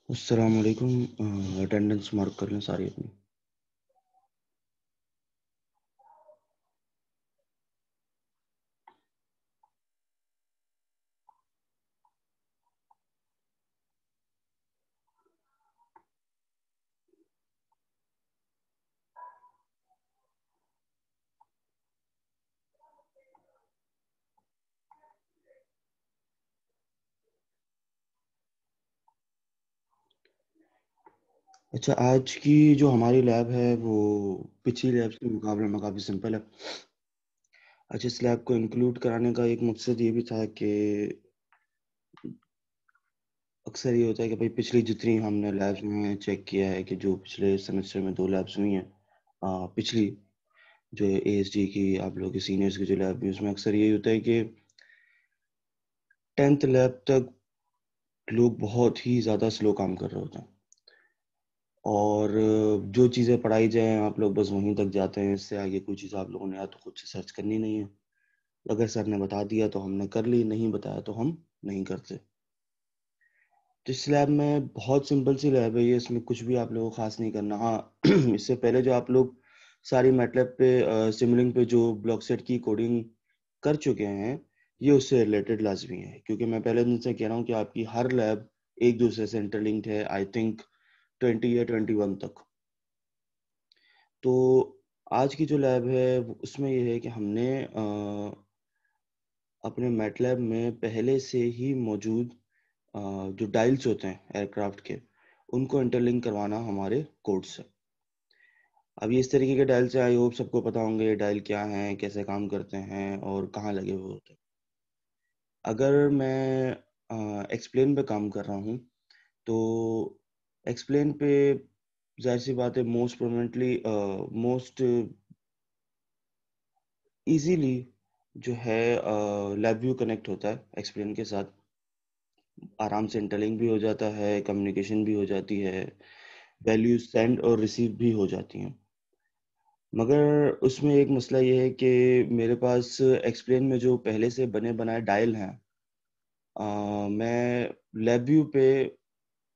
अस्सलाम वालेकुम। Attendance mark कर लें सारी अपनी। अच्छा, आज की जो हमारी लैब है वो पिछली लैब के मुकाबले में काफ़ी सिंपल है। अच्छा, इस लैब को इंक्लूड कराने का एक मकसद ये भी था कि अक्सर ये होता है कि भाई पिछली जितनी हमने लैब्स में चेक किया है कि जो पिछले सेमेस्टर में 2 लैब्स हुई हैं, पिछली जो एएसडी की आप लोगों के सीनियर्स की जो लैब हुई उसमें अक्सर यही होता है कि 10th लैब तक लोग बहुत ही ज़्यादा स्लो काम कर रहे होते हैं। और जो चीज़ें पढ़ाई जाएँ आप लोग बस वहीं तक जाते हैं, इससे आगे कोई चीज़ आप लोगों ने या तो खुद से सर्च करनी नहीं है। अगर सर ने बता दिया तो हमने कर ली, नहीं बताया तो हम नहीं करते। तो इस लैब में बहुत सिंपल सी लैब है ये, इसमें कुछ भी आप लोगों को ख़ास नहीं करना। हाँ, इससे पहले जो आप लोग सारी मैटलैब पे सिमुलिंक पे जो ब्लॉकसेट की कोडिंग कर चुके हैं, ये उससे रिलेटेड लाज़मी है। क्योंकि मैं पहले दिन से कह रहा हूँ कि आपकी हर लैब एक-दूसरे से इंटरलिंक्ड है, आई थिंक 20 या 21 तक। तो आज की जो लैब है उसमें ये है कि हमने अपने मैटलैब में पहले से ही मौजूद जो डायल्स होते हैं एयरक्राफ्ट के, उनको इंटरलिंक करवाना हमारे कोड से। अब ये इस तरीके के डायल्स हैं, आई होप सबको पता होंगे ये डायल क्या हैं, कैसे काम करते हैं और कहाँ लगे हुए होते हैं। अगर मैं एक्सप्लेन पे काम कर रहा हूँ तो एक्सप्लेन पे जाहिर सी बात है मोस्ट प्रोमिनेंटली मोस्ट इजीली जो है लैब व्यू कनेक्ट होता है एक्सप्लेन के साथ। आराम से इंटरलिंक भी हो जाता है, कम्युनिकेशन भी हो जाती है, वैल्यूज सेंड और रिसीव भी हो जाती हैं। मगर उसमें एक मसला ये है कि मेरे पास एक्सप्लेन में जो पहले से बने बनाए डायल हैं, मैं लैब व्यू पे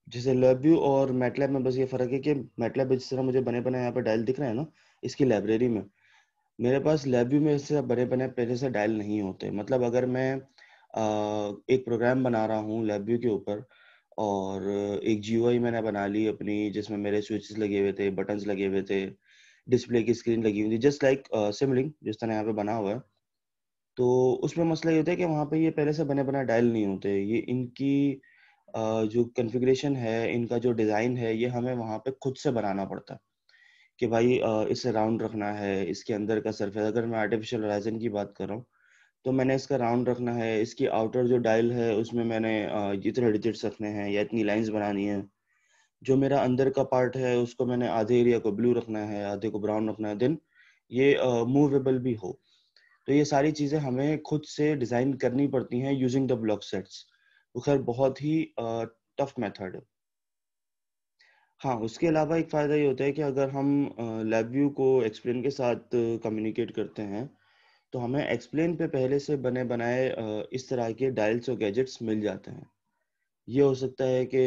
जैसे लैब व्यू और मैटलैब में बस ये फ़र्क है कि मैटलैब में जिस तरह मुझे बने बनाए यहाँ पे डायल दिख रहे हैं ना इसकी लाइब्रेरी में, मेरे पास लैब व्यू में इससे बने बनाए पहले से डायल नहीं होते। मतलब अगर मैं एक प्रोग्राम बना रहा हूँ लैब व्यू के ऊपर और एक जीयूआई मैंने बना ली अपनी जिसमें मेरे स्विचेस लगे हुए थे, बटन्स लगे हुए थे, डिस्प्ले की स्क्रीन लगी हुई थी, जस्ट लाइक सिमलिंक जिस तरह यहाँ पे बना हुआ है। तो उसमें मसला ये होता है कि वहाँ पे ये पहले से बने बनाए डायल नहीं होते। ये इनकी जो कॉन्फ़िगरेशन है, इनका जो डिज़ाइन है, ये हमें वहाँ पे खुद से बनाना पड़ता है कि भाई इसे राउंड रखना है, इसके अंदर का सरफेस अगर मैं आर्टिफ़िशियल होराइज़न की बात कर रहा हूँ, तो मैंने इसका राउंड रखना है, इसकी आउटर जो डायल है उसमें मैंने इतने डिजिट्स रखने हैं या इतनी लाइन्स बनानी है। जो मेरा अंदर का पार्ट है उसको मैंने आधे एरिया को ब्लू रखना है, आधे को ब्राउन रखना है, देन ये मूवेबल भी हो। तो ये सारी चीज़ें हमें खुद से डिज़ाइन करनी पड़ती हैं यूजिंग द ब्लॉक सेट्स। वो ख़ैर बहुत ही टफ मेथड है। हाँ, उसके अलावा एक फ़ायदा ये होता है कि अगर हम लैब व्यू को एक्सप्लेन के साथ कम्युनिकेट करते हैं, तो हमें एक्सप्लेन पे पहले से बने बनाए इस तरह के डायल्स और गैजेट्स मिल जाते हैं। ये हो सकता है कि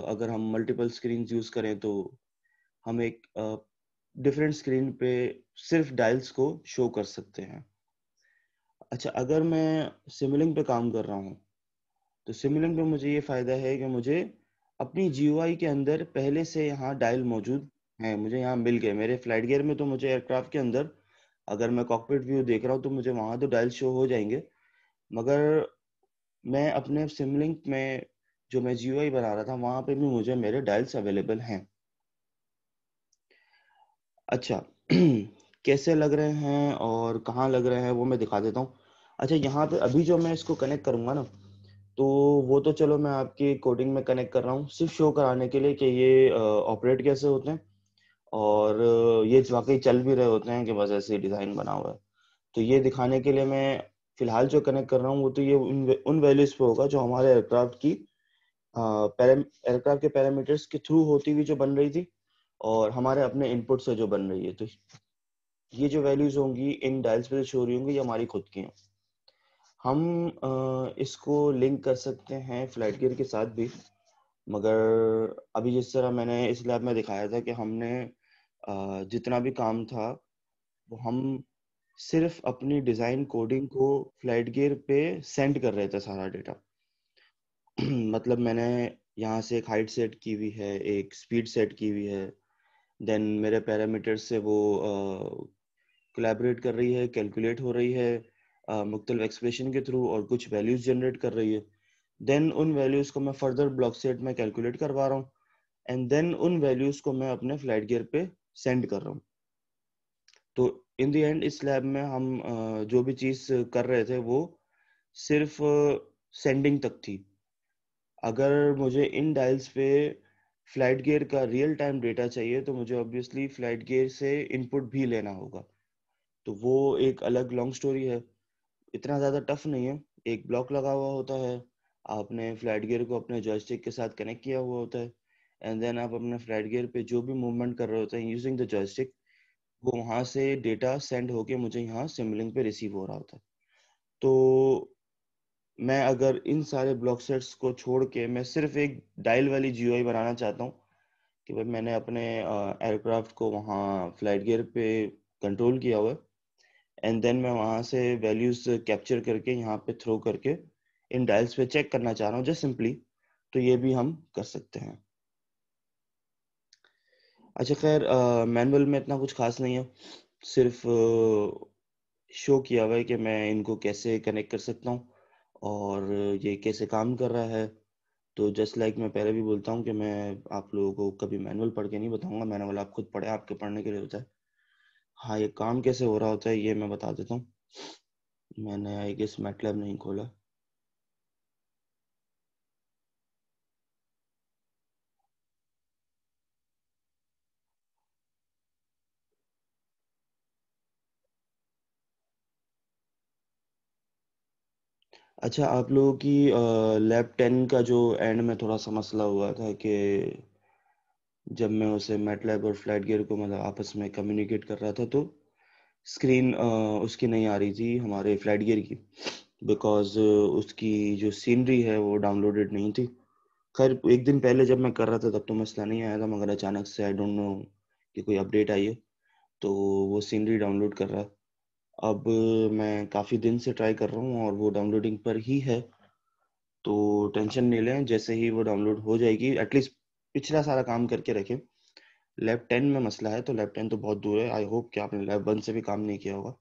अगर हम मल्टीपल स्क्रीन्स यूज़ करें तो हम एक डिफरेंट स्क्रीन पे सिर्फ डायल्स को शो कर सकते हैं। अच्छा, अगर मैं सिमुलिंक पे काम कर रहा हूँ तो सिमुलिंक में मुझे ये फ़ायदा है कि मुझे अपनी जीयूआई के अंदर पहले से यहाँ डायल मौजूद हैं, मुझे यहाँ मिल गए। मेरे फ्लाइट गियर में तो मुझे एयरक्राफ्ट के अंदर अगर मैं कॉकपिट व्यू देख रहा हूँ तो मुझे वहाँ तो डायल शो हो जाएंगे, मगर मैं अपने सिमुलिंक में जो मैं जीयूआई बना रहा था वहाँ पे भी मुझे मेरे डायल्स अवेलेबल हैं। अच्छा, कैसे लग रहे हैं और कहाँ लग रहे हैं वो मैं दिखा देता हूँ। अच्छा, यहाँ पे अभी जो मैं इसको कनेक्ट करूँगा ना, तो वो तो चलो मैं आपकी कोडिंग में कनेक्ट कर रहा हूँ सिर्फ शो कराने के लिए कि ये ऑपरेट कैसे होते हैं और ये वाकई चल भी रहे होते हैं कि बस ऐसे ही डिज़ाइन बना हुआ है। तो ये दिखाने के लिए मैं फिलहाल जो कनेक्ट कर रहा हूँ वो तो ये उन वैल्यूज़ पे होगा जो हमारे एयरक्राफ्ट की एयरक्राफ्ट के पैरामीटर्स के थ्रू होती हुई जो बन रही थी और हमारे अपने इनपुट से जो बन रही है। तो ये जो वैल्यूज़ होंगी इन डायल्स पे जो शो हो रही होंगी ये हमारी खुद की हैं। हम इसको लिंक कर सकते हैं फ्लाइट गियर के साथ भी, मगर अभी जिस तरह मैंने इस लैब में दिखाया था कि हमने जितना भी काम था वो हम सिर्फ अपनी डिजाइन कोडिंग को फ्लाइट गियर पे सेंड कर रहे थे सारा डेटा। मतलब मैंने यहाँ से एक हाइट सेट की हुई है, एक स्पीड सेट की हुई है, देन मेरे पैरामीटर से वो कोलैबोरेट कर रही है, कैलकुलेट हो रही है मुख्तलिफ एक्सप्रेशन के थ्रू और कुछ वैल्यूज जनरेट कर रही है। देन उन वैल्यूज को मैं फर्दर ब्लॉक सेट में कैलकुलेट करवा रहा हूँ एंड देन उन वैल्यूज को मैं अपने फ्लाइट गियर पे सेंड कर रहा हूँ। तो इन द एंड इस लैब में हम जो भी चीज कर रहे थे वो सिर्फ सेंडिंग तक थी। अगर मुझे इन डायल्स पे फ्लाइट गियर का रियल टाइम डेटा चाहिए तो मुझे ऑब्वियसली फ्लाइट गियर से इनपुट भी लेना होगा। तो वो एक अलग लॉन्ग स्टोरी है, इतना ज़्यादा टफ नहीं है। एक ब्लॉक लगा हुआ होता है, आपने फ्लाइट गियर को अपने जॉयस्टिक के साथ कनेक्ट किया हुआ होता है एंड देन आप अपने फ्लाइट गियर पे जो भी मूवमेंट कर रहे होते हैं यूजिंग द जॉयस्टिक, वो वहाँ से डेटा सेंड होके मुझे यहाँ सिमलिंग पे रिसीव हो रहा होता है। तो मैं अगर इन सारे ब्लॉक सेट्स को छोड़ के मैं सिर्फ एक डायल वाली जीयूआई बनाना चाहता हूँ कि भाई मैंने अपने एयरक्राफ्ट को वहाँ फ्लाइट गियर पे कंट्रोल किया हुआ है एंड देन मैं वहाँ से वैल्यूज कैप्चर करके यहाँ पे थ्रो करके इन डायल्स पे चेक करना चाह रहा हूँ जस्ट सिंपली, तो ये भी हम कर सकते हैं। अच्छा खैर, मैनुअल में इतना कुछ खास नहीं है, सिर्फ शो किया हुआ है कि मैं इनको कैसे कनेक्ट कर सकता हूँ और ये कैसे काम कर रहा है। तो जस्ट लाइक मैं पहले भी बोलता हूँ कि मैं आप लोगों को कभी मैनुअल पढ़ के नहीं बताऊंगा, मैनुअल आप खुद पढ़े, आपके पढ़ने के लिए होता है। हाँ, ये काम कैसे हो रहा होता है ये मैं बता देता हूँ। मैंने आई गेस मैटलैब नहीं खोला। अच्छा, आप लोगों की लैब 10 का जो एंड में थोड़ा सा मसला हुआ था कि जब मैं उसे मैटलैब और फ्लाइट गियर को मतलब आपस में कम्युनिकेट कर रहा था तो स्क्रीन उसकी नहीं आ रही थी हमारे फ्लाइट गियर की, बिकॉज उसकी जो सीनरी है वो डाउनलोडेड नहीं थी। खैर एक दिन पहले जब मैं कर रहा था तब तो मसला नहीं आया था, मगर अचानक से आई डोंट नो कि कोई अपडेट आई है तो वो सीनरी डाउनलोड कर रहा है। अब मैं काफ़ी दिन से ट्राई कर रहा हूँ और वो डाउनलोडिंग पर ही है, तो टेंशन नहीं लें, जैसे ही वो डाउनलोड हो जाएगी एटलीस्ट पिछला सारा काम करके रखें। लैब 10 में मसला है, तो लैब 10 तो बहुत दूर है, आई होप कि आपने लैब 1 से भी काम नहीं किया होगा।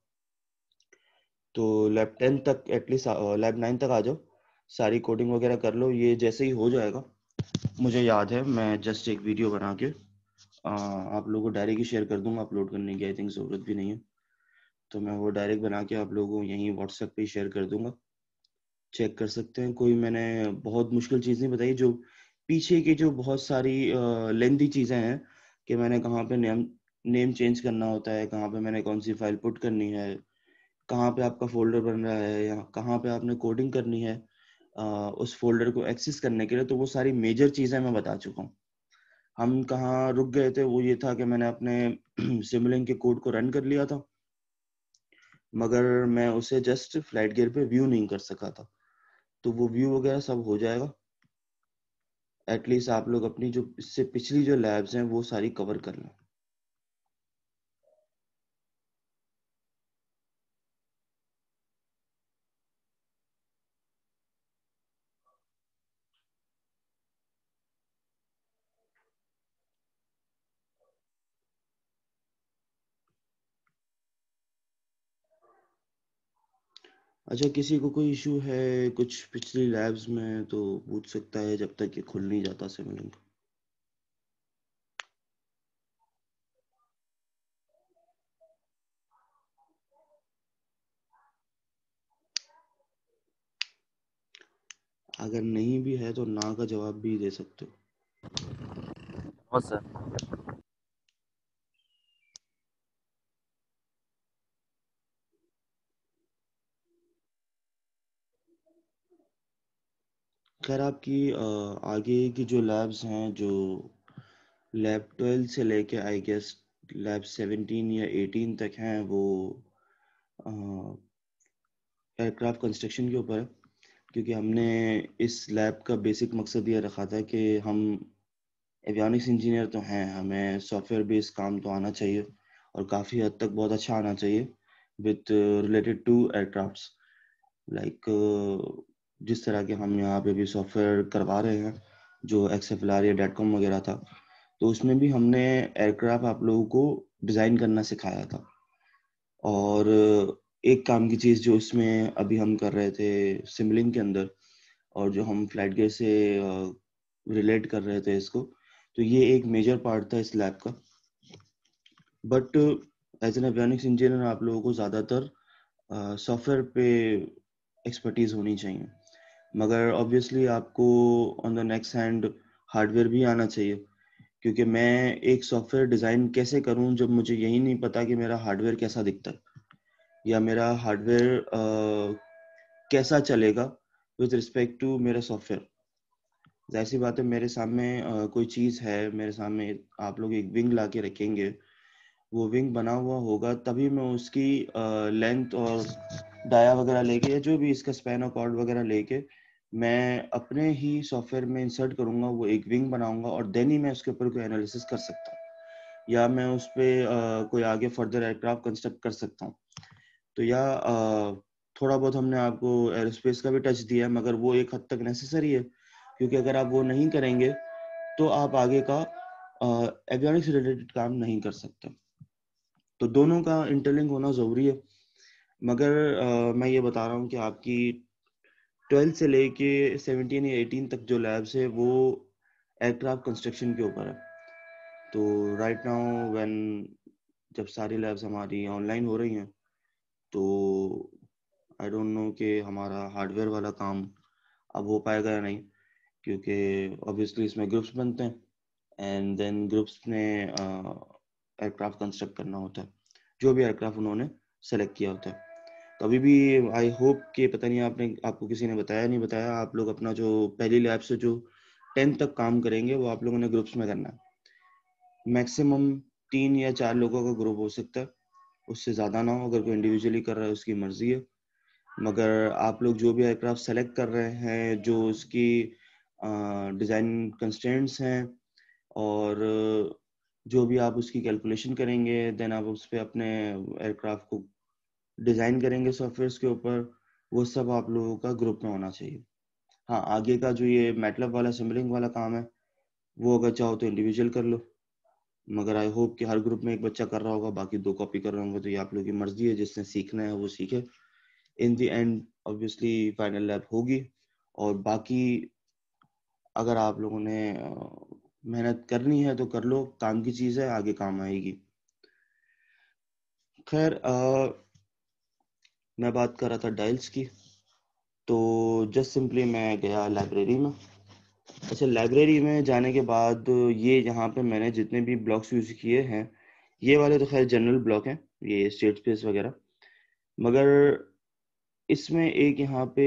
तो लैब 10 तक एटलीस्ट, लैब 9 तक आ जाओ, सारी कोडिंग वगैरह कर लो। ये जैसे ही हो जाएगा मुझे याद है मैं जस्ट एक वीडियो बना के आप लोगों को डायरेक्ट ही शेयर कर दूंगा, अपलोड करने की आई थिंक ज़रूरत भी नहीं है। तो मैं वो डायरेक्ट बना के आप लोगों को यहीं व्हाट्सएप पे शेयर कर दूंगा, चेक कर सकते हैं। कोई मैंने बहुत मुश्किल चीज़ नहीं बताई, जो पीछे की जो बहुत सारी लेंथी चीज़ें हैं कि मैंने कहाँ पे नेम नेम चेंज करना होता है, कहाँ पे मैंने कौन सी फाइल पुट करनी है, कहाँ पे आपका फोल्डर बन रहा है या कहाँ पे आपने कोडिंग करनी है उस फोल्डर को एक्सेस करने के लिए, तो वो सारी मेजर चीज़ें मैं बता चुका हूँ। हम कहाँ रुक गए थे वो ये था कि मैंने अपने सिमुलिंक के कोड को रन कर लिया था, मगर मैं उसे जस्ट फ्लाइट गियर पे व्यू नहीं कर सका था। तो वो व्यू वगैरह सब हो जाएगा, एटलीस्ट आप लोग अपनी जो इससे पिछली जो लैब्स हैं वो सारी कवर कर लें। अच्छा, किसी को कोई इशू है कुछ पिछली लैब्स में तो पूछ सकता है जब तक ये खुल नहीं जाता सिमुलिंक। अगर नहीं भी है तो ना का जवाब भी दे सकते हो। हाँ सर। खैर आपकी आगे की जो लैब्स हैं, जो लैब 12 से लेके आई गेस लैब 17 या 18 तक हैं, वो एयरक्राफ्ट कंस्ट्रक्शन के ऊपर है। क्योंकि हमने इस लैब का बेसिक मकसद ये रखा था कि हम एवियोनिक्स इंजीनियर तो हैं, हमें सॉफ्टवेयर बेस्ड काम तो आना चाहिए और काफ़ी हद तक बहुत अच्छा आना चाहिए with related to aircrafts. Like जिस तरह के हम यहाँ पे भी सॉफ्टवेयर करवा रहे हैं जो एक्सएफएलआर या डेटकॉम वगैरह था, तो उसमें भी हमने एयरक्राफ्ट आप लोगों को डिज़ाइन करना सिखाया था। और एक काम की चीज़ जो इसमें अभी हम कर रहे थे सिमलिंग के अंदर, और जो हम फ्लाइट गेट से रिलेट कर रहे थे इसको, तो ये एक मेजर पार्ट था इस लैब का। But as an avionics engineer आप लोगों को ज़्यादातर सॉफ्टवेयर पे एक्सपर्टीज होनी चाहिए, मगर ऑब्वियसली आपको on the next hand hardware भी आना चाहिए। क्योंकि मैं एक सॉफ्टवेयर डिज़ाइन कैसे करूं जब मुझे यही नहीं पता कि मेरा हार्डवेयर कैसा दिखता है या मेरा हार्डवेयर कैसा चलेगा विद रिस्पेक्ट टू मेरा सॉफ्टवेयर। जाहिर सी बात है, मेरे सामने कोई चीज़ है, मेरे सामने आप लोग एक विंग ला के रखेंगे, वो विंग बना हुआ होगा तभी मैं उसकी लेंथ और डाया वगैरह लेके या जो भी इसका स्पैन और कॉर्ड वगैरह लेके मैं अपने ही सॉफ्टवेयर में इंसर्ट करूंगा, वो एक विंग बनाऊंगा और देन ही मैं उसके ऊपर कोई एनालिसिस कर सकता हूँ या मैं उस पर कोई आगे फर्दर एयरक्राफ्ट कंस्ट्रक्ट कर सकता हूँ। तो या थोड़ा बहुत हमने आपको एरोस्पेस का भी टच दिया है, मगर वो एक हद तक नेसेसरी है, क्योंकि अगर आप वो नहीं करेंगे तो आप आगे का एवियोनिक्स रिलेटेड काम नहीं कर सकते। तो दोनों का इंटरलिंक होना ज़रूरी है। मगर मैं ये बता रहा हूँ कि आपकी 12 से लेके 17 या 18 तक जो लैब्स है वो एयरक्राफ्ट कंस्ट्रक्शन के ऊपर है। तो राइट नाउ व्हेन जब सारी लैब्स हमारी ऑनलाइन हो रही हैं, तो आई डोंट नो कि हमारा हार्डवेयर वाला काम अब हो पाएगा या नहीं, क्योंकि ऑब्वियसली इसमें ग्रुप्स बनते हैं एंड देन ग्रुप्स ने एयरक्राफ्ट कंस्ट्रक्ट करना होता है, जो भी एयरक्राफ्ट उन्होंने सेलेक्ट किया होता है। तो अभी भी आई होप कि पता नहीं आपको किसी ने बताया नहीं बताया, आप लोग अपना जो पहली लैब से जो 10 तक काम करेंगे वो आप लोगों ने ग्रुप्स में करना है। मैक्सिमम 3 या 4 लोगों का ग्रुप हो सकता है, उससे ज़्यादा ना हो। अगर कोई इंडिविजुअली कर रहा है उसकी मर्जी है, मगर आप लोग जो भी एयरक्राफ्ट सेलेक्ट कर रहे हैं, जो उसकी डिज़ाइन कंस्ट्रेंट्स हैं और जो भी आप उसकी कैलकुलेशन करेंगे, देन आप उस पर अपने एयरक्राफ्ट को डिज़ाइन करेंगे सॉफ्टवेयर के ऊपर, वो सब आप लोगों का ग्रुप में होना चाहिए। हाँ, आगे का जो ये मैटलब वाला सिमुलिंग वाला काम है, वो अगर चाहो तो इंडिविजुअल कर लो, मगर आई होप कि हर ग्रुप में एक बच्चा कर रहा होगा, बाकी 2 कॉपी कर रहे होंगे। तो ये आप लोगों की मर्जी है, जिसने सीखना है वो सीखे। In the end obviously final lab होगी, और बाकी अगर आप लोगों ने मेहनत करनी है तो कर लो, काम की चीज़ है, आगे काम आएगी। खैर मैं बात कर रहा था डायल्स की, तो जस्ट सिंपली मैं गया लाइब्रेरी में। अच्छा, लाइब्रेरी में जाने के बाद ये यहाँ पे मैंने जितने भी ब्लॉक्स यूज़ किए हैं, ये वाले तो खैर जनरल ब्लॉक हैं, ये स्टेट स्पेस वगैरह। मगर इसमें एक यहाँ पे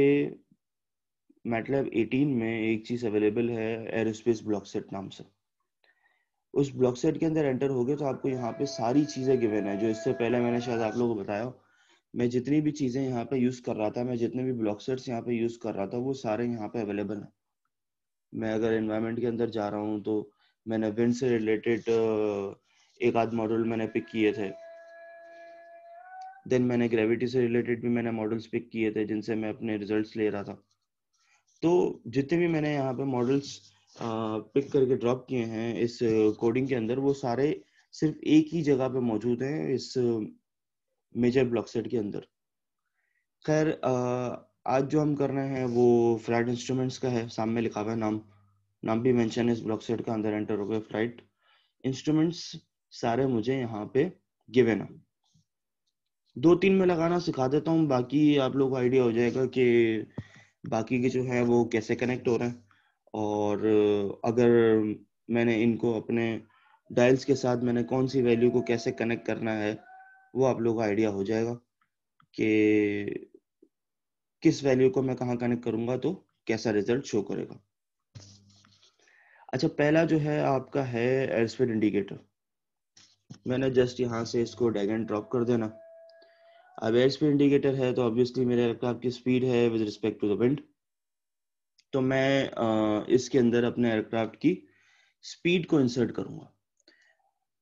मैटलैब 18 में एक चीज़ अवेलेबल है, एरोस्पेस ब्लॉक सेट नाम से। उस ब्लॉक सेट के अंदर एंटर हो गए तो आपको यहाँ पे सारी चीज़ें गिवन है, जो इससे पहले मैंने शायद आप लोगों को बताया हो। मैं जितनी भी चीज़ें यहाँ पे यूज़ कर रहा था, मैं जितने भी ब्लॉक सेट्स यहाँ पे यूज़ कर रहा था, वो सारे यहाँ पे अवेलेबल हैं। मैं अगर एनवायरनमेंट के अंदर जा रहा हूँ तो मैंने विंड से रिलेटेड एक आध मॉडल मैंने पिक किए थे। देन मैंने ग्रेविटी से रिलेटेड भी मैंने मॉडल्स पिक किए थे, जिनसे मैं अपने रिजल्ट्स ले रहा था। तो जितने भी मैंने यहाँ पे मॉडल्स पिक करके ड्रॉप किए हैं इस कोडिंग के अंदर, वो सारे सिर्फ एक ही जगह पे मौजूद हैं, इस मेजर ब्लॉक सेट के अंदर। खैर आज जो हम कर रहे हैं वो फ्लाइट इंस्ट्रूमेंट्स का है, सामने लिखा हुआ है नाम। नाम भी मेंशन है इस ब्लॉक सेट का, अंदर एंटर हो गए फ्लाइट इंस्ट्रूमेंट्स सारे मुझे यहाँ पे गिवन है। 2-3 में लगाना सिखा देता हूँ, बाकी आप लोगों को आइडिया हो जाएगा कि बाकी के जो है वो कैसे कनेक्ट हो रहे हैं। और अगर मैंने इनको अपने डायल्स के साथ मैंने कौन सी वैल्यू को कैसे कनेक्ट करना है, वो आप लोगों को आइडिया हो जाएगा कि किस वैल्यू को मैं कहाँ कनेक्ट करूंगा तो कैसा रिजल्ट शो करेगा। अच्छा, पहला जो है आपका है एयर स्पीड इंडिकेटर। मैंने जस्ट यहाँ से इसको ड्रैग एंड ड्रॉप कर देना। अब एयर स्पीड इंडिकेटर है तो ऑब्वियसली मेरे एयरक्राफ्ट की स्पीड है with respect to the wind. तो मैं इसके अंदर अपने एयरक्राफ्ट की स्पीड को इंसर्ट करूंगा।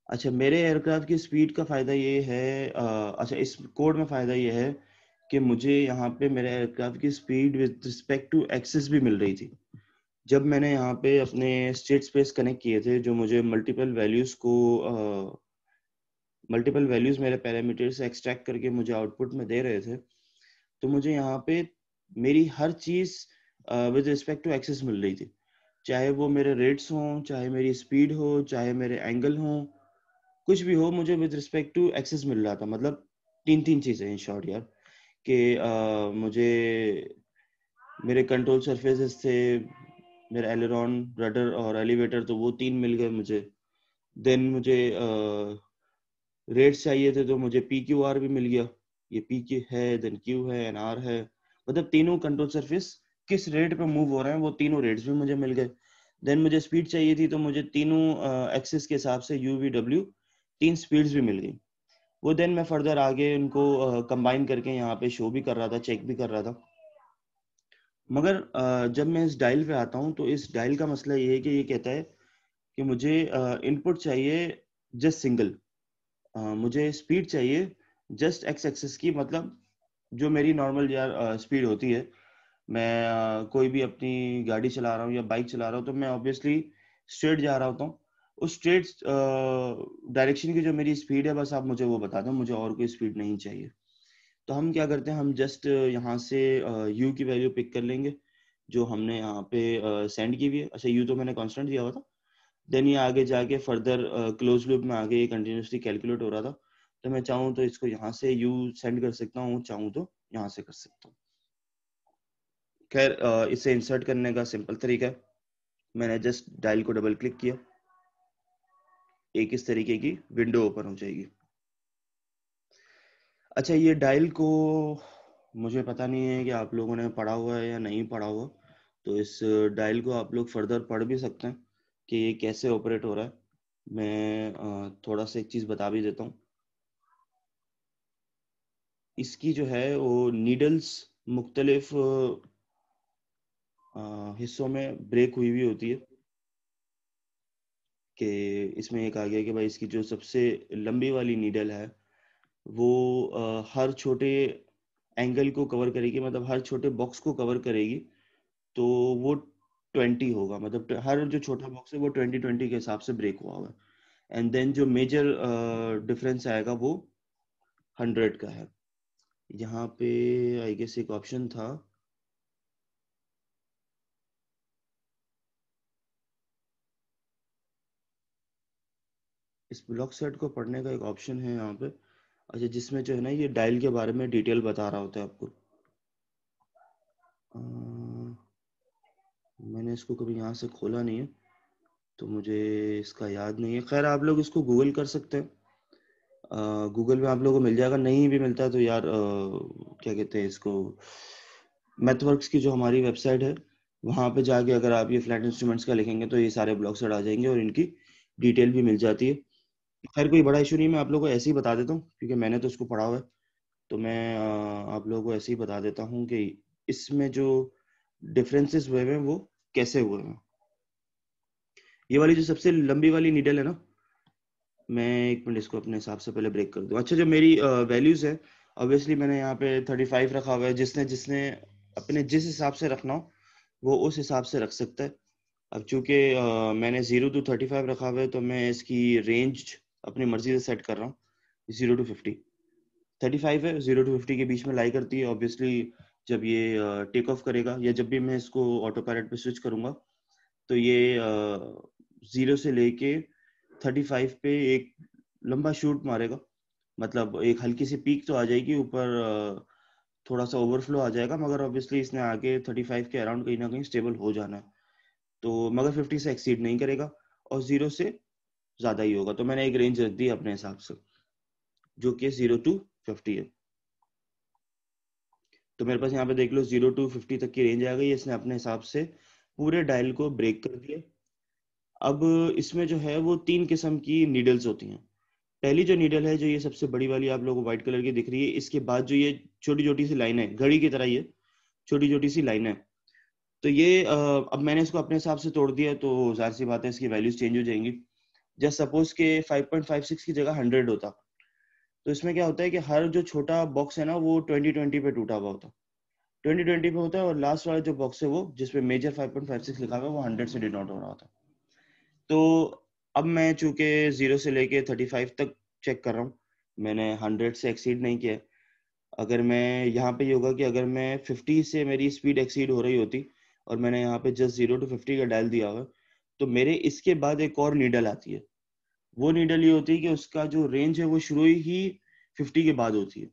अच्छा, मेरे एयरक्राफ्ट की स्पीड का फ़ायदा ये है, अच्छा इस कोड में फ़ायदा ये है कि मुझे यहाँ पे मेरे एयरक्राफ्ट की speed with respect to axis भी मिल रही थी। जब मैंने यहाँ पे अपने स्टेट स्पेस कनेक्ट किए थे, जो मुझे मल्टीपल वैल्यूज मेरे पैरामीटर से एक्सट्रैक्ट करके मुझे आउटपुट में दे रहे थे, तो मुझे यहाँ पे मेरी हर चीज़ विद रिस्पेक्ट टू एक्सिस मिल रही थी। चाहे वो मेरे रेट्स हों, चाहे मेरी स्पीड हो, चाहे मेरे एंगल हों, कुछ भी हो, मुझे विद रिस्पेक्ट टू एक्सेस मिल रहा था। मतलब तीन तीन चीजें इन शॉर्ट यार, कि मुझे मेरे कंट्रोल सरफेसेस थे, मेरा एलेरॉन, रडर और एलिवेटर, तो वो तीन मिल गए मुझे। देन मुझे रेट्स चाहिए थे, तो मुझे पी क्यू आर भी मिल गया। ये पी क्यू है, देन क्यू है, एन आर है। मतलब तीनों कंट्रोल सरफेस किस रेट पे मूव हो रहे हैं, वो तीनों रेट्स भी मुझे मिल गए। देन मुझे स्पीड चाहिए थी, तो मुझे तीनों एक्सिस के हिसाब से यू वी डब्ल्यू तीन स्पीड्स भी मिल गई। वो देन मैं फर्दर आगे उनको कंबाइन करके यहाँ पे शो भी कर रहा था, चेक भी कर रहा था। मगर जब मैं इस डायल पे आता हूँ, तो इस डायल का मसला ये है कि ये कहता है कि मुझे इनपुट चाहिए जस्ट सिंगल, मुझे स्पीड चाहिए जस्ट एक्स एक्सिस की। मतलब जो मेरी नॉर्मल यार स्पीड होती है, मैं कोई भी अपनी गाड़ी चला रहा हूँ या बाइक चला रहा हूँ, तो मैं ऑब्वियसली स्ट्रेट जा रहा होता हूँ। उस स्ट्रेट डायरेक्शन की जो मेरी स्पीड है, बस आप मुझे वो बता दो, मुझे और कोई स्पीड नहीं चाहिए। तो हम क्या करते हैं, हम जस्ट यहाँ से यू की वैल्यू पिक कर लेंगे जो हमने यहाँ पे सेंड की हुई है। अच्छा, यू तो मैंने कांस्टेंट दिया हुआ था। देन ये आगे जाके फर्दर क्लोज लूप में आगे ये कंटिन्यूसली कैलकुलेट हो रहा था। तो मैं चाहूँ तो इसको यहाँ से यू सेंड कर सकता हूँ, चाहूँ तो यहाँ से कर सकता हूँ। खैर, इसे इंसर्ट करने का सिंपल तरीका है, मैंने जस्ट डायल को डबल क्लिक किया, एक इस तरीके की विंडो ओपन हो जाएगी। अच्छा, ये डायल को मुझे पता नहीं है कि आप लोगों ने पढ़ा हुआ है या नहीं पढ़ा हुआ, तो इस डायल को आप लोग फर्दर पढ़ भी सकते हैं कि ये कैसे ऑपरेट हो रहा है। मैं थोड़ा सा एक चीज़ बता भी देता हूँ। इसकी जो है वो नीडल्स मुख्तलिफ हिस्सों में ब्रेक हुई हुई होती है। कि इसमें एक आ गया कि भाई इसकी जो सबसे लंबी वाली नीडल है, वो हर छोटे एंगल को कवर करेगी, मतलब हर छोटे बॉक्स को कवर करेगी। तो वो 20 होगा, मतलब हर जो छोटा बॉक्स है वो 20 के हिसाब से ब्रेक हुआ हुआ है। एंड देन जो मेजर डिफरेंस आएगा वो 100 का है। यहाँ पे आई गेस एक ऑप्शन था, इस ब्लॉक सेट को पढ़ने का एक ऑप्शन है यहाँ पे। अच्छा, जिसमें जो है ना ये डायल के बारे में डिटेल बता रहा होता है आपको। मैंने इसको कभी यहाँ से खोला नहीं है, तो मुझे इसका याद नहीं है। खैर, आप लोग इसको गूगल कर सकते हैं, गूगल में आप लोगों को मिल जाएगा। नहीं भी मिलता है तो यार क्या कहते हैं इसको, मैथवर्क्स की जो हमारी वेबसाइट है, वहाँ पे जाके अगर आप ये फ्लैट इंस्ट्रूमेंट्स का लिखेंगे तो ये सारे ब्लॉग सेट आ जाएंगे और इनकी डिटेल भी मिल जाती है। खैर, कोई बड़ा इशू नहीं, मैं आप लोगों को ऐसे ही बता देता हूँ क्योंकि मैंने तो इसको पढ़ा हुआ है। तो मैं आप लोगों को ऐसे ही बता देता हूँ कि इसमें जो डिफरेंसेस हुए हैं वो कैसे हुए हैं। ये वाली जो सबसे लंबी वाली नीडल है ना, मैं एक मिनट इसको अपने हिसाब से पहले ब्रेक कर दूं। अच्छा, जो मेरी वैल्यूज है, ऑब्वियसली मैंने यहाँ पे 35 रखा हुआ है। जिसने जिसने अपने जिस हिसाब से रखना हो वो उस हिसाब से रख सकता है। अब चूंकि मैंने 0 to 35 रखा हुआ है, तो मैं इसकी रेंज अपनी मर्जी से सेट कर रहा हूँ। 0 to 50, 35 है, 0 to 50 के बीच में लाई करती है ऑब्वियसली। जब ये टेक ऑफ करेगा या जब भी मैं इसको ऑटो पायलट पे स्विच करूंगा, तो ये 0 से लेके 35 पे एक लंबा शूट मारेगा। मतलब एक हल्की सी पीक तो आ जाएगी ऊपर, थोड़ा सा ओवरफ्लो आ जाएगा, मगर ऑब्वियसली इसने आगे 35 के अराउंड कहीं ना कहीं स्टेबल हो जाना है। तो मगर 50 से एक्सीड नहीं करेगा और 0 से ज्यादा ही होगा। तो मैंने एक रेंज रख दी अपने हिसाब से, जो कि 0 to 50 है। तो मेरे पास यहाँ पे देख लो 0 to 50 तक की रेंज आ गई है। इसने अपने हिसाब से पूरे डायल को ब्रेक कर दिया। अब इसमें जो है वो तीन किस्म की नीडल्स होती हैं। पहली जो नीडल है, जो ये सबसे बड़ी वाली आप लोगों को व्हाइट कलर की दिख रही है, इसके बाद जो ये छोटी छोटी सी लाइन है, घड़ी की तरह ये छोटी छोटी सी लाइन है, तो ये अब मैंने इसको अपने हिसाब से तोड़ दिया, तो जाहिर सी बात है इसकी वैल्यूज चेंज हो जाएंगी। जस्ट सपोज के 5.56 की जगह 100 होता, तो इसमें क्या होता है कि हर जो छोटा बॉक्स है ना वो 2020 पे टूटा हुआ होता, 2020 पे होता है, और लास्ट वाला जो बॉक्स है वो जिसपे मेजर 5.56 लिखा हुआ है वो 100 से डिनोट हो रहा होता। तो अब मैं चूंकि 0 से लेके 35 तक चेक कर रहा हूँ, मैंने 100 से एक्सीड नहीं किया है। अगर मैं यहाँ पे ये होगा कि अगर मैं 50 से मेरी स्पीड एक्सीड हो रही होती और मैंने यहाँ पे जस्ट 0 to 50 का डायल दिया हुआ है, तो मेरे इसके बाद एक और नीडल आती है। वो नीडल ये होती है कि उसका जो रेंज है वो शुरू ही 50 के बाद होती है।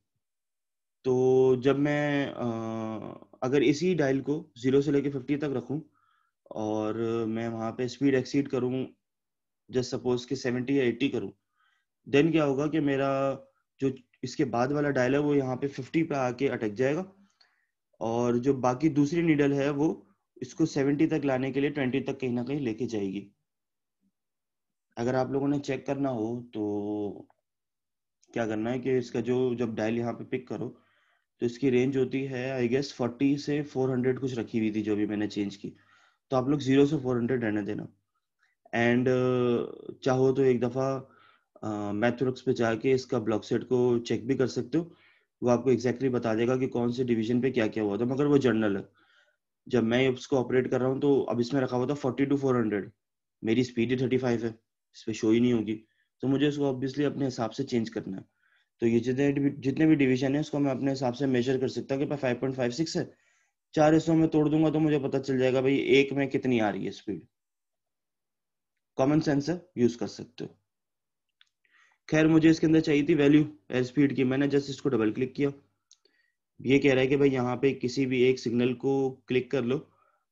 तो जब मैं अगर इसी डायल को 0 से लेके 50 तक रखूं और मैं वहां पे स्पीड एक्सीड करूं, जस्ट सपोज कि 70 या 80 करूं, देन क्या होगा कि मेरा जो इसके बाद वाला डायल है वो यहाँ पे 50 पे आके अटक जाएगा, और जो बाकी दूसरी नीडल है वो इसको 70 तक लाने के लिए 20 तक कहीं ना कहीं लेके जाएगी। अगर आप लोगों ने चेक करना हो तो क्या करना है कि इसका जो जब डायल यहाँ पे पिक करो तो इसकी रेंज होती है आई गेस 40 से 400 कुछ रखी हुई थी जो भी मैंने चेंज की, तो आप लोग 0 से 400 रहने देना। एंड चाहो तो एक दफ़ा मैथ्रोक्स पे जाके इसका ब्लॉक सेट को चेक भी कर सकते हो, वो आपको एग्जैक्टली बता देगा कि कौन से डिवीजन पे क्या क्या हुआ था, मगर वो जर्नल है। जब मैं इसको ऑपरेट कर रहा हूँ तो अब इसमें रखा हुआ था 40 to 400, मेरी स्पीड ही 35 है, इस पर शो ही नहीं होगी, तो मुझे इसको ऑब्वियसली अपने हिसाब से चेंज करना है। तो ये जितने भी डिवीजन है उसको मैं अपने हिसाब से मेजर कर सकता हूँ कि 5.56 है, 4 हिस्सों में तोड़ दूंगा तो मुझे पता चल जाएगा भाई एक में कितनी आ रही है स्पीड। कॉमन सेंस है, यूज कर सकते हो। खैर मुझे इसके अंदर चाहिए थी वैल्यू एयर स्पीड की, मैंने जस्ट इसको डबल क्लिक किया। ये कह रहा है कि भाई यहाँ पे किसी भी एक सिग्नल को क्लिक कर लो,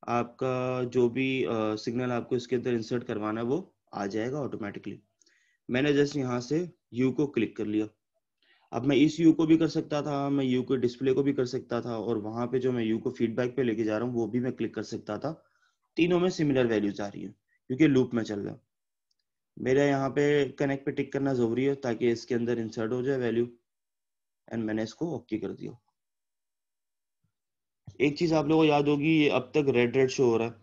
आपका जो भी सिग्नल आपको इसके अंदर इंसर्ट करवाना है वो आ जाएगा ऑटोमेटिकली। मैंने जस्ट यहाँ से यू को क्लिक कर लिया। अब मैं इस यू को भी कर सकता था, मैं यू को डिस्प्ले को भी कर सकता था, और वहां पे जो मैं यू को फीडबैक पे लेके जा रहा हूँ वो भी मैं क्लिक कर सकता था। तीनों में सिमिलर वैल्यूज आ रही है क्योंकि लूप में चल रहा है। मेरा यहाँ पे कनेक्ट पे टिक करना जरूरी है ताकि इसके अंदर इंसर्ट हो जाए वैल्यू, एंड मैंने इसको ओके कर दिया। एक चीज आप लोगों को याद होगी, ये अब तक रेड रेड शो हो रहा है,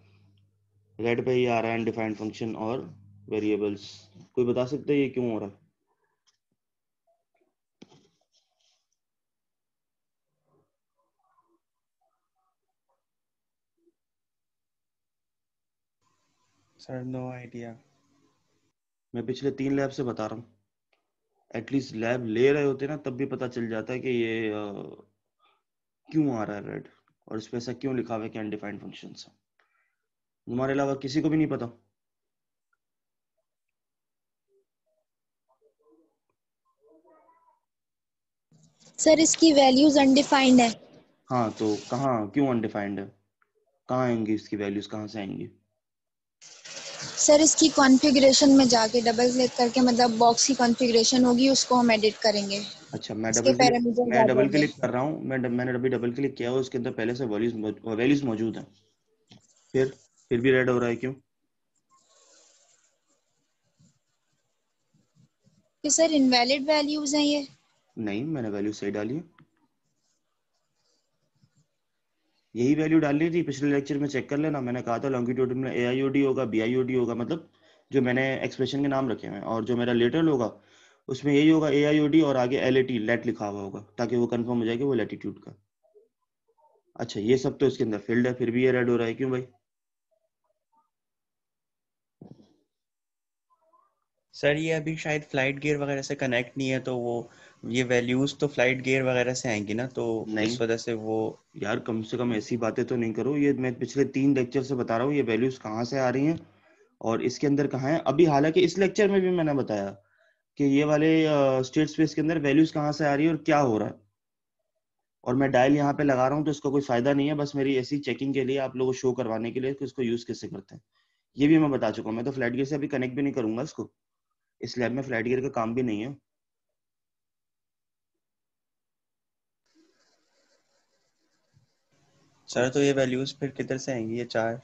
रेड पे ही आ रहा है अनडिफाइंड फंक्शन और वेरिएबल्स। कोई बता सकते है ये क्यों हो रहा है? Sir no idea. मैं पिछले 3 लैब से बता रहा हूँ, एटलीस्ट लैब ले रहे होते ना तब भी पता चल जाता है कि ये क्यों आ रहा है रेड, और इस पे ऐसा क्यों लिखा हुआ है कि अनडिफाइंड फंक्शन है। तुम्हारे अलावा किसी को भी नहीं पता? सर इसकी वैल्यूज अनडिफाइंड है। हाँ तो कहाँ क्यों अनडिफाइंड है? कहाँ आएंगी इसकी वैल्यूज, कहाँ से आएंगी? सर इसकी कॉन्फ़िगरेशन में जाके डबल क्लिक करके, मतलब बॉक्स की कॉन्फ़िगरेशन होगी उसको हम एडिट करेंगे, अच्छा इसके पैरामीटर्स आ मैं डबल जाएंगे। क्लिक कर रहा हूँ, मैंने अभी डबल क्लिक किया है, उसके अंदर पहले से वैल्यूज मौजूद है, फिर फिर भी रेड हो रहा है क्यों? कि सर इनवैलिड वैल्यूज हैं ये। नहीं, मैंने वैल्यू सही डाली है, यही वैल्यू डालनी थी। पिछले लेक्चर में चेक कर लेना, मैंने कहा था लॉन्गिट्यूड में AIOD होगा, BIOD होगा, मतलब जो मैंने एक्सप्रेशन के नाम रखे हैं, और जो मेरा लेटरल होगा उसमें यही होगा AIOD, और आगे LAT लेट लिखा हुआ होगा ताकि वो कंफर्म हो जाए कि वो लैटिट्यूड का। अच्छा ये सब तो इसके अंदर फील्ड है, फिर भी ये रेड हो रहा है क्यों भाई? सर ये अभी शायद फ्लाइट गियर वगैरह से कनेक्ट नहीं है, तो वो ये वैल्यूज तो फ्लाइट गियर वगैरह से आएंगी ना, तो नहीं इस वजह से वो। यार, कम से कम ऐसी बातें तो नहीं करो, ये मैं पिछले 3 लेक्चर से बता रहा हूँ ये वैल्यूज कहाँ से आ रही हैं और इसके अंदर कहाँ है। अभी हालांकि इस लेक्चर में भी मैंने बताया कि ये वाले स्टेट स्पेस के अंदर वैल्यूज कहाँ से आ रही है और क्या हो रहा है, और मैं डायल यहाँ पे लगा रहा हूँ तो इसका कोई फायदा नहीं है, बस मेरी ऐसी चेकिंग के लिए आप लोगों को शो करवाने के लिए कि इसको यूज कैसे करते हैं। ये भी मैं बता चुका हूँ, मैं तो फ्लैट गियर से अभी कनेक्ट भी नहीं करूंगा इसको, इस लैब में फ्लैट गियर का काम भी नहीं है। सर तो ये वैल्यूज फिर किधर से आएंगी ये चार?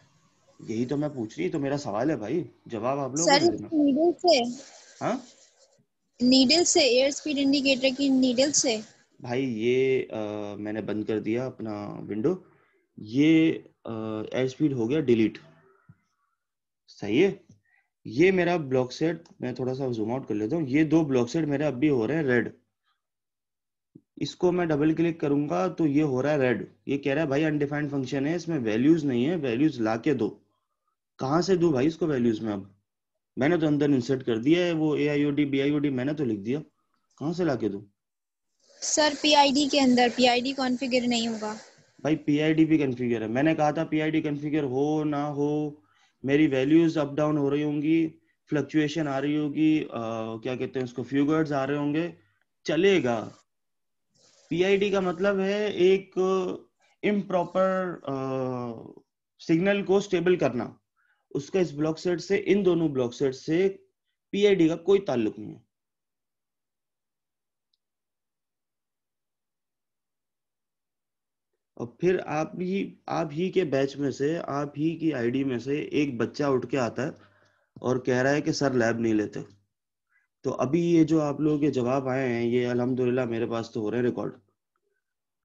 यही तो मैं पूछ रही, तो मेरा सवाल है भाई, जवाब आप लोगों को सर दे देना। नीडल से, हाँ नीडल से एयर स्पीड इंडिकेटर की नीडल से। भाई, ये मैंने बंद कर दिया अपना विंडो, ये एड स्पीड हो गया डिलीट, सही है। ये मेरा ब्लॉक सेट, मैं थोड़ा सा जूम आउट कर लेता हूँ, ये दो ब्लॉक सेट मेरे अब भी हो रहे हैं रेड। इसको मैं डबल क्लिक करूंगा तो ये हो रहा है रेड। ये कह रहा है भाई अनडिफाइंड फंक्शन है, इसमें वैल्यूज नहीं है, वैल्यूज ला के दो। कहाँ से दूं भाई इसको वैल्यूज में? अब मैंने तो अंदर इंसर्ट कर दिया है वो AIOD BIOD, मैंने तो लिख दिया, कहाँ से ला के दूं? सर पीआईडी के अंदर पीआईडी कॉन्फ़िगर नहीं होगा। भाई PID भी कन्फिगर है, मैंने कहा था PID कन्फिगर हो ना हो, मेरी वैल्यूज अप डाउन हो रही होंगी, फ्लक्चुएशन आ रही होगी, क्या कहते हैं उसको, फ्यूगर्स आ रहे होंगे, चलेगा। PID का मतलब है एक इम्प्रॉपर सिग्नल को स्टेबल करना। उसका इस ब्लॉक सेट से, इन दोनों ब्लॉक सेट से PID का कोई ताल्लुक नहीं है। और फिर आप ही के बैच में से, आप ही की आईडी में से एक बच्चा उठ के आता है और कह रहा है कि सर लैब नहीं लेते। तो अभी ये जो आप लोगों के जवाब आए हैं, ये अल्हम्दुलिल्लाह मेरे पास तो हो रहे हैं रिकॉर्ड।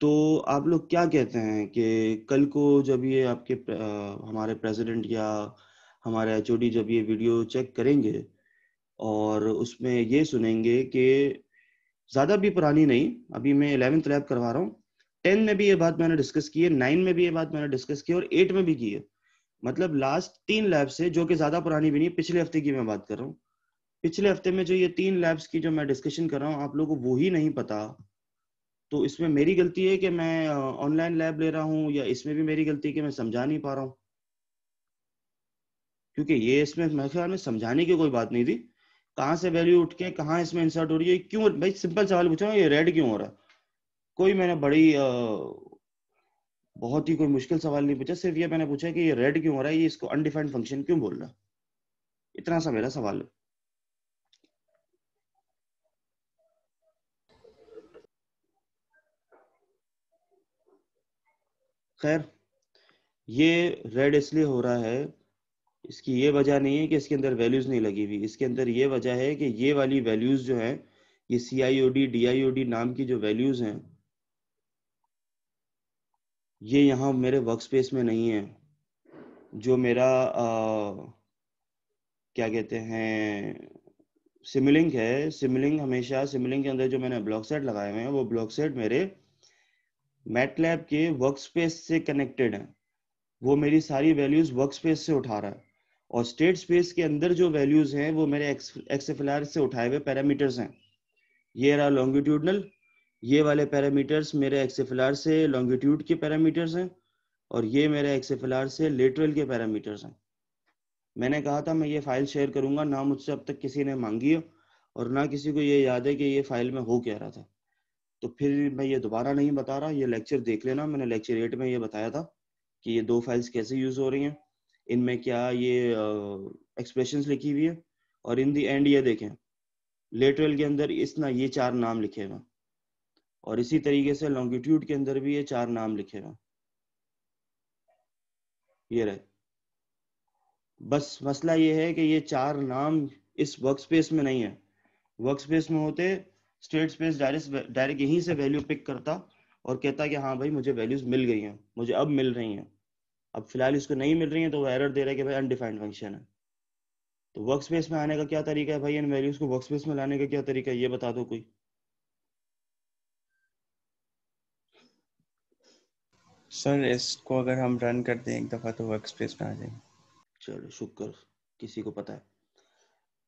तो आप लोग क्या कहते हैं कि कल को जब ये आपके हमारे प्रेसिडेंट या हमारे HOD जब ये वीडियो चेक करेंगे और उसमें ये सुनेंगे कि ज्यादा भी पुरानी नहीं, अभी मैं 11th लैब करवा रहा हूँ, 10 में भी ये बात मैंने डिस्कस की है, 9 में भी ये बात मैंने डिस्कस की है और 8 में भी की है। मतलब लास्ट 3 लैब से, जो कि ज्यादा पुरानी भी नहीं, पिछले हफ्ते की मैं बात कर रहा हूँ, पिछले हफ्ते में जो ये 3 लैब्स की जो मैं डिस्कशन कर रहा हूँ, आप लोगों को वो ही नहीं पता। तो इसमें मेरी गलती है कि मैं ऑनलाइन लैब ले रहा हूँ, या इसमें भी मेरी गलती है कि मैं समझा नहीं पा रहा हूँ? क्योंकि ये इसमें मेरे ख्याल में समझाने की कोई बात नहीं थी। कहाँ से वैल्यू उठ के कहाँ इसमें इंसर्ट हो रही है, क्यों भाई? सिंपल सवाल पूछा, ये रेड क्यों हो रहा है? कोई मैंने बड़ी बहुत ही कोई मुश्किल सवाल नहीं पूछा, सिर्फ ये मैंने पूछा कि ये रेड क्यों हो रहा है, ये इसको अनडिफाइंड फंक्शन क्यों बोल रहा है, इतना सा मेरा सवाल है। खैर, ये रेड इसलिए हो रहा है, इसकी ये वजह नहीं है कि इसके अंदर वैल्यूज नहीं लगी हुई, इसके अंदर ये वजह है कि ये वाली वैल्यूज जो है, ये CIOD DIOD नाम की जो वैल्यूज हैं, ये यहाँ मेरे वर्क स्पेस में नहीं है। जो मेरा क्या कहते हैं, सिमुलिंक है, सिमुलिंक हमेशा, सिमुलिंक के अंदर जो मैंने ब्लॉक सेट लगाए हुए हैं, वो ब्लॉक सेट मेरे मैटलैब के वर्क स्पेस से कनेक्टेड है। वो मेरी सारी वैल्यूज वर्क स्पेस से उठा रहा है, और स्टेट स्पेस के अंदर जो वैल्यूज हैं वो मेरे XFLR से उठाए हुए पैरामीटर्स हैं। ये रहा लॉन्गिट्यूडनल, ये वाले पैरामीटर्स मेरे XFLR से लॉन्गिट्यूड के पैरामीटर्स हैं, और ये मेरे XFLR से लेटरल के पैरामीटर्स हैं। मैंने कहा था मैं ये फाइल शेयर करूंगा, ना मुझसे अब तक किसी ने मांगी है, और ना किसी को ये याद है कि ये फाइल में हो क्या रहा था। तो फिर मैं ये दोबारा नहीं बता रहा, ये लेक्चर देख लेना, मैंने लेक्चर 8 में ये बताया था कि ये दो फाइल्स कैसे यूज हो रही हैं, इनमें क्या ये एक्सप्रेशंस लिखी हुई है, और इन दी एंड ये देखें, लेटरल के अंदर इस ना ये 4 नाम लिखे हुए हैं, और इसी तरीके से लॉन्गिट्यूड के अंदर भी ये 4 नाम लिखे हुए हैं, ये रहे। बस मसला ये है कि ये 4 नाम इस वर्क स्पेस में नहीं है। वर्क स्पेस में होते, स्टेट स्पेस डायरेक्ट डायरेक्ट यहीं से वैल्यू पिक करता और कहता कि हाँ भाई मुझे वैल्यूज मिल गई हैं, मुझे अब मिल रही हैं। अब फिलहाल इसको नहीं मिल रही हैं, तो वो एरर दे रहा है कि भाई अनडिफाइंड फंक्शन है। तो वर्क स्पेस में आने का क्या तरीका है भाई, इन वैल्यूज को वर्क स्पेस में लाने का क्या तरीका है, ये बता दो कोई। सर इसको अगर हम रन कर दें एक दफ़ा तो वर्क स्पेस में आ जाएंगे। चलो शुक्र किसी को पता है।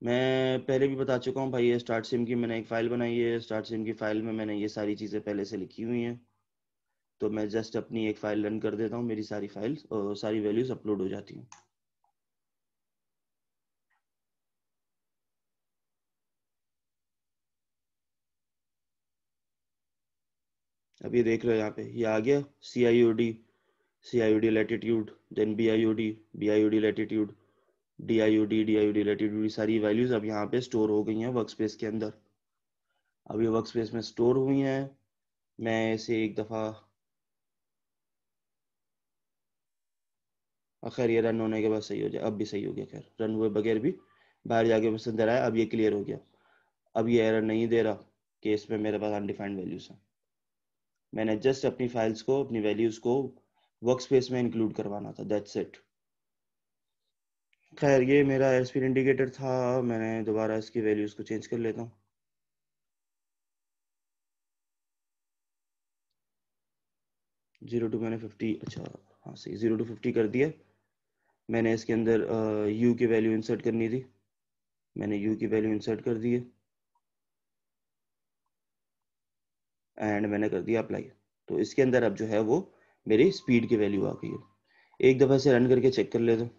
मैं पहले भी बता चुका हूँ भाई, ये स्टार्ट सिम की मैंने एक फाइल बनाई है, स्टार्ट सिम की फाइल में मैंने ये सारी चीज़ें पहले से लिखी हुई हैं। तो मैं जस्ट अपनी एक फाइल रन कर देता हूँ, मेरी सारी फाइल्स और सारी वैल्यूज अपलोड हो जाती हैं। अब ये देख लो, यहाँ पे ये आ गया CIOD latitude, then BIOD latitude, DIOD latitude, सारी वैल्यूज अब यहाँ पे स्टोर हो गई हैं वर्क स्पेस के अंदर। अब ये वर्क स्पेस में स्टोर हुई हैं, मैं इसे एक दफ़ा, खैर ये रन होने के बाद सही हो जाए, अब भी सही हो गया, खैर रन हुए बगैर भी बाहर जाके मुझसे अंदर आया, अब ये क्लियर हो गया। अब ये एरर नहीं दे रहा कि इसमें मेरे पास अनडिफाइंड वैल्यूज हैं। मैंने जस्ट अपनी फाइल्स को, अपनी वैल्यूज को वर्क स्पेस में इंक्लूड करवाना था, दैट्स इट। खैर ये मेरा एयर स्पीड इंडिकेटर था, मैंने दोबारा इसकी वैल्यूज को चेंज कर लेता हूँ। 0 to मैंने 50, अच्छा हाँ सही, 0 to 50 कर दिया। मैंने इसके अंदर u की वैल्यू इंसर्ट करनी थी, मैंने u की वैल्यू इंसर्ट कर दी है एंड मैंने कर दिया अप्लाई। तो इसके अंदर अब जो है वो मेरी स्पीड की वैल्यू आ गई है। एक दफ़ा से रन करके चेक कर लेते हैं।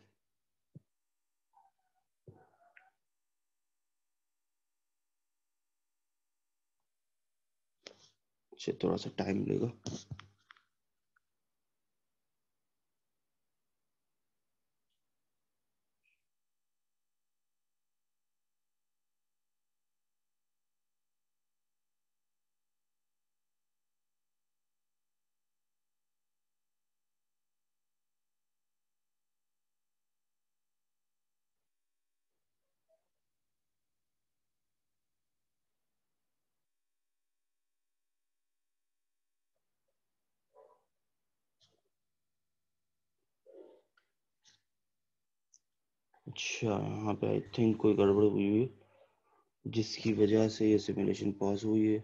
अच्छा थोड़ा सा टाइम लेगा। अच्छा यहाँ पे आई थिंक कोई गड़बड़ हुई है जिसकी वजह से ये सिमुलेशन पॉज हुई है।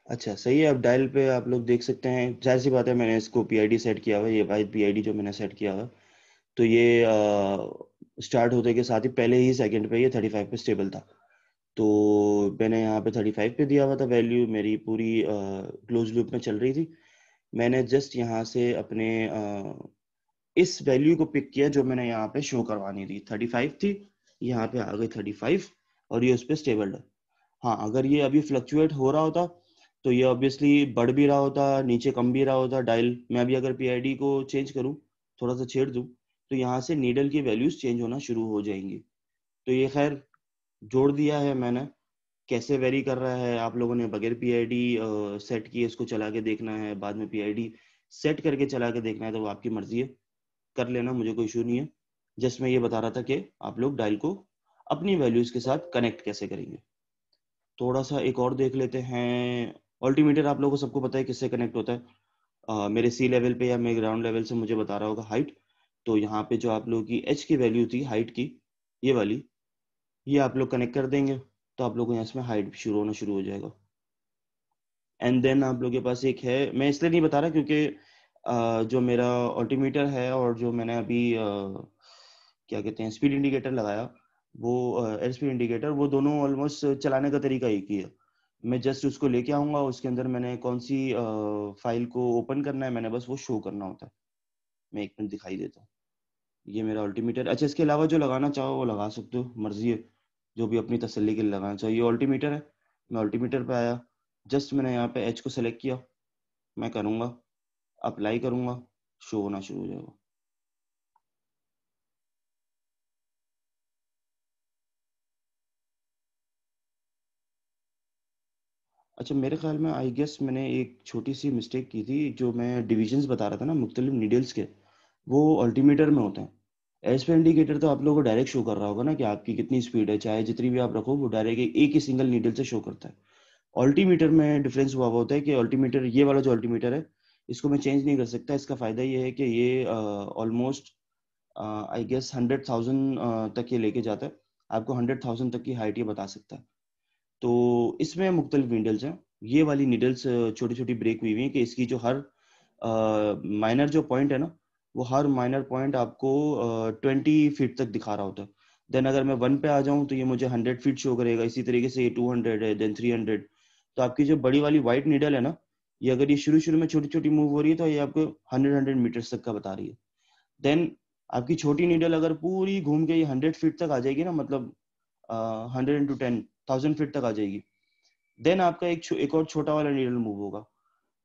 अच्छा सही है। अब डायल पे आप लोग देख सकते हैं, जाहिर सी बात है मैंने इसको पीआईडी सेट किया हुआ है, ये वाइट पीआईडी जो मैंने सेट किया हुआ है, तो ये स्टार्ट होते के साथ ही पहले ही सेकंड पे ये 35 पे स्टेबल था। तो मैंने यहाँ पे 35 पे दिया हुआ था वैल्यू, मेरी पूरी क्लोज लूप में चल रही थी। मैंने जस्ट यहाँ से अपने इस वैल्यू को पिक किया जो मैंने यहाँ पे शो करवानी थी, 35 थी, यहाँ पे आ गई 35 और ये उस पर स्टेबल है। हाँ अगर ये अभी फ्लक्चुएट हो रहा होता तो ये ऑब्वियसली बढ़ भी रहा होता, नीचे कम भी रहा होता डायल। मैं अभी अगर पीआईडी को चेंज करूँ, थोड़ा सा छेड़ दूँ, तो यहाँ से नीडल की वैल्यूज चेंज होना शुरू हो जाएंगी। तो ये खैर जोड़ दिया है मैंने। कैसे वेरी कर रहा है आप लोगों ने बगैर पीआईडी सेट किए इसको चला के देखना है, बाद में पीआईडी सेट करके चला के देखना है, तो वो आपकी मर्जी है, कर लेना, मुझे कोई इशू नहीं है। जस्ट मैं ये बता रहा था कि आप लोग डायल को अपनी वैल्यूज के साथ कनेक्ट कैसे करेंगे। थोड़ा सा एक और देख लेते हैं। अल्टीमीटर आप लोगों को सबको पता है किससे कनेक्ट होता है। मेरे सी लेवल पे या मेरे ग्राउंड लेवल से मुझे बता रहा होगा हाइट। तो यहाँ पे जो आप लोगों की एच की वैल्यू थी हाइट की, ये वाली, ये आप लोग कनेक्ट कर देंगे तो आप लोगों को यहाँ इसमें हाइट शुरू होना शुरू हो जाएगा। एंड देन आप लोगों के पास एक है, मैं इसलिए नहीं बता रहा क्योंकि जो मेरा अल्टीमीटर है और जो मैंने अभी क्या कहते हैं स्पीड इंडिकेटर लगाया, वो एयर स्पीड इंडिकेटर, वो दोनों ऑलमोस्ट चलाने का तरीका एक ही है। मैं जस्ट उसको लेके आऊंगा, उसके अंदर मैंने कौन सी फाइल को ओपन करना है, मैंने बस वो शो करना होता है। मैं एक मिनट दिखाई देता हूँ। ये मेरा अल्टीमीटर। अच्छा इसके अलावा जो लगाना चाहो वो लगा सकते हो, मर्जी है, जो भी अपनी तसल्ली के लिए लगाना चाहिए। ये अल्टीमीटर है, मैं अल्टीमीटर पे आया, जस्ट मैंने यहाँ पे एच को सेलेक्ट किया, मैं करूँगा अप्लाई करूँगा, शो होना शुरू हो जाएगा। अच्छा मेरे ख्याल में आई गेस मैंने एक छोटी सी मिस्टेक की थी, जो मैं डिविजन्स बता रहा था ना मुख्तलिफ नीडल्स के, वो अल्टीमीटर में होते हैं। एज पे इंडिकेटर तो आप लोगों को डायरेक्ट शो कर रहा होगा ना कि आपकी कितनी स्पीड है, चाहे जितनी भी आप रखो वो डायरेक्ट एक ही सिंगल नीडल से शो करता है। अल्टीमीटर में डिफरेंस हुआ हुआ होता है कि अल्टीमीटर, ये वाला जो अल्टीमीटर है, इसको मैं चेंज नहीं कर सकता। इसका फायदा ये है कि ये ऑलमोस्ट आई गेस 100,000 तक ये लेके जाता है, आपको 100,000 तक की हाइट ये बता सकता है। तो इसमें मुख्तलिफ नीडल्स हैं। ये वाली नीडल्स छोटी छोटी ब्रेक हुई हुई हैं कि इसकी जो हर माइनर जो पॉइंट है ना, वो हर माइनर पॉइंट आपको 20 फीट तक दिखा रहा होता है। देन अगर मैं 1 पे आ जाऊं तो ये मुझे 100 फीट शो करेगा, इसी तरीके से ये 200 है, देन 300। तो आपकी जो बड़ी वाली वाइट नीडल है ना, ये अगर ये शुरू शुरू में छोटी छोटी मूव हो रही है तो ये आपको 100 मीटर्स तक का बता रही है। देन आपकी छोटी नीडल अगर पूरी घूम के ये 100 फीट तक आ जाएगी ना, मतलब 100 into 10,000 फीट तक आ जाएगी, देन आपका एक और छोटा वाला नीडल मूव होगा।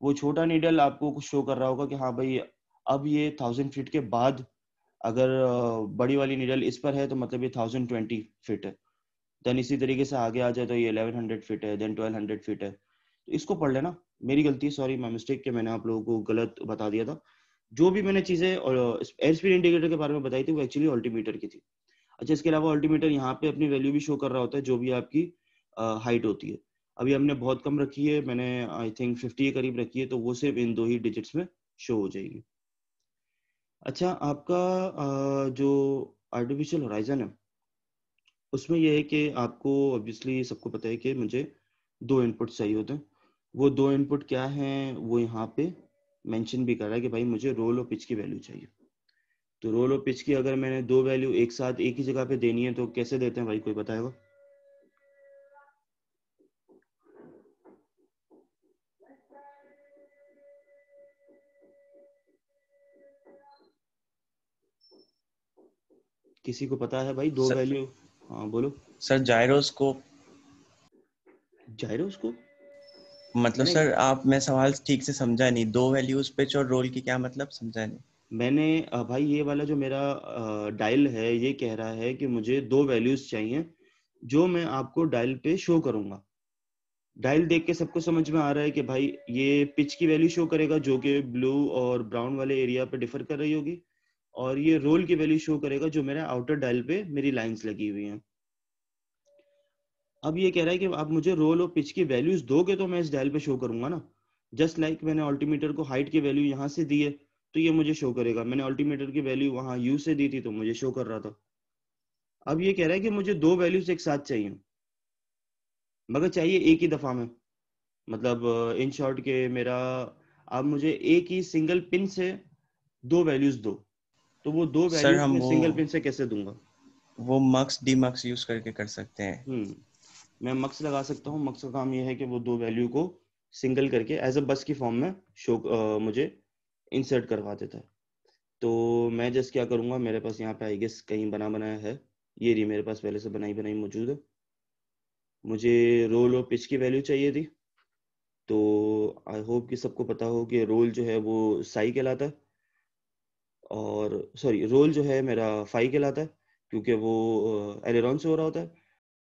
वो छोटा नीडल आपको कुछ शो कर रहा होगा कि हाँ भाई अब ये 1,000 फीट के बाद अगर बड़ी वाली नीडल इस पर है तो मतलब ये 1020 फिट है। देन इसी तरीके से आगे आ जाए तो ये 1100 फिट है, देन 1200 फिट है। तो इसको पढ़ लेना। मेरी गलती, सॉरी, माय मिस्टेक, कि मैंने आप लोगों को गलत बता दिया था। जो भी मैंने चीजें एयर स्पीड इंडिकेटर के बारे में बताई थी वो एक्चुअली अल्टीमीटर की थी। अच्छा, इसके अलावा अल्टीमीटर यहाँ पे अपनी वैल्यू भी शो कर रहा होता है, जो भी आपकी हाइट होती है। अभी हमने बहुत कम रखी है, मैंने आई थिंक 50 के करीब रखी है, तो वो सिर्फ इन 2 ही डिजिट्स में शो हो जाएगी। अच्छा, आपका जो आर्टिफिशियल होराइजन है उसमें यह है कि आपको ऑब्वियसली सबको पता है कि मुझे 2 इनपुट चाहिए होते हैं। वो 2 इनपुट क्या हैं वो यहाँ पे मेंशन भी कर रहा है कि भाई मुझे रोल और पिच की वैल्यू चाहिए। तो रोल और पिच की अगर मैंने 2 वैल्यू एक साथ एक ही जगह पे देनी है तो कैसे देते हैं भाई, कोई बताएगा? किसी को पता है भाई 2 सर, वैल्यू? हाँ बोलो। Sir gyroscope. जायरोस्कोप? मतलब मैंने सर आप, मैं सवाल ठीक से समझा नहीं, 2 वैल्यूज पिच और रोल की क्या मतलब, समझा नहीं। मैंने भाई ये वाला जो मेरा डायल है ये कह रहा है कि मुझे 2 वैल्यूज चाहिए जो मैं आपको डायल पे शो करूंगा। डायल देख के सबको समझ में आ रहा है कि भाई ये पिच की वैल्यू शो करेगा जो कि ब्लू और ब्राउन वाले एरिया पे डिफर कर रही होगी, और ये रोल की वैल्यू शो करेगा जो मेरा आउटर डायल पे मेरी लाइंस लगी हुई हैं। अब ये कह रहा है कि आप मुझे रोल और पिच की वैल्यूज दोगे तो मैं इस डायल पे शो करूंगा ना। जस्ट लाइक मैंने अल्टीमीटर को हाइट की वैल्यू यहाँ से दी है तो ये मुझे शो करेगा, मैंने अल्टीमीटर की वैल्यू वहां यू से दी थी तो मुझे शो कर रहा था। अब ये कह रहा है कि मुझे 2 वैल्यूज एक साथ चाहिए, मगर चाहिए एक ही दफा में। मतलब इन शॉर्ट के मेरा, आप मुझे एक ही सिंगल पिन से 2 वैल्यूज दो, तो वो 2 सर वैल्यूज हम मैं सिंगल पिन से कैसे दूंगा? वो मक्स डीमक्स यूज करके कर सकते हैं। मैं मक्स लगा सकता हूँ। मक्स का काम ये है कि वो 2 वैल्यू को सिंगल करके एज अ बस की फॉर्म में शो मुझे इंसर्ट करवा देता है। तो मैं जस्ट क्या करूँगा, मेरे पास यहाँ पे आई गेस कहीं बना बनाया है, ये रही मेरे पास पहले से बनाई बनाई मौजूद है। मुझे रोल और पिच की वैल्यू चाहिए थी, तो आई होप कि सबको पता हो कि रोल जो है वो साई कहलाता है, और सॉरी रोल जो है मेरा फाई कहलाता है क्योंकि वो एलेरॉन से हो रहा होता है,